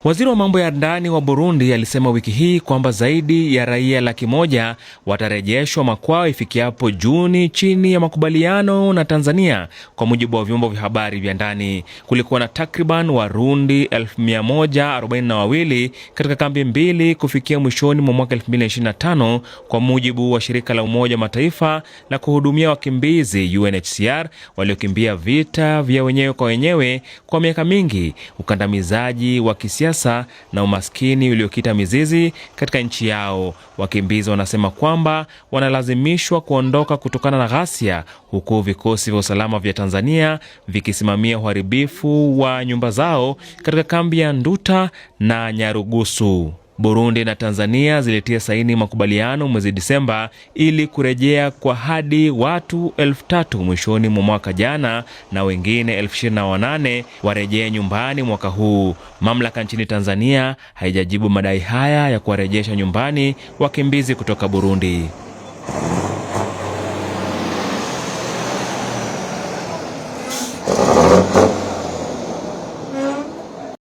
Waziri wa mambo ya ndani wa Burundi alisema wiki hii kwamba zaidi ya raia 100,000 watarejeshwa makwao ifikiapo Juni chini ya makubaliano na Tanzania, kwa mujibu wa vyombo vya habari vya ndani. Kulikuwa na takriban Warundi 142 katika kambi mbili kufikia mwishoni mwa mwaka 2025, kwa mujibu wa shirika la Umoja wa Mataifa la kuhudumia wakimbizi UNHCR, waliokimbia vita vya wenyewe kwa wenyewe kwa miaka mingi, ukandamizaji wa kisiasa na umaskini uliokita mizizi katika nchi yao. Wakimbizi wanasema kwamba wanalazimishwa kuondoka kutokana na ghasia, huku vikosi vya usalama vya Tanzania vikisimamia uharibifu wa nyumba zao katika kambi ya Nduta na Nyarugusu. Burundi na Tanzania zilitia saini makubaliano mwezi Disemba ili kurejea kwa hadi watu 3,000 mwishoni mwa mwaka jana, na wengine 28,000 warejea nyumbani mwaka huu. Mamlaka nchini Tanzania haijajibu madai haya ya kuwarejesha nyumbani wakimbizi kutoka Burundi.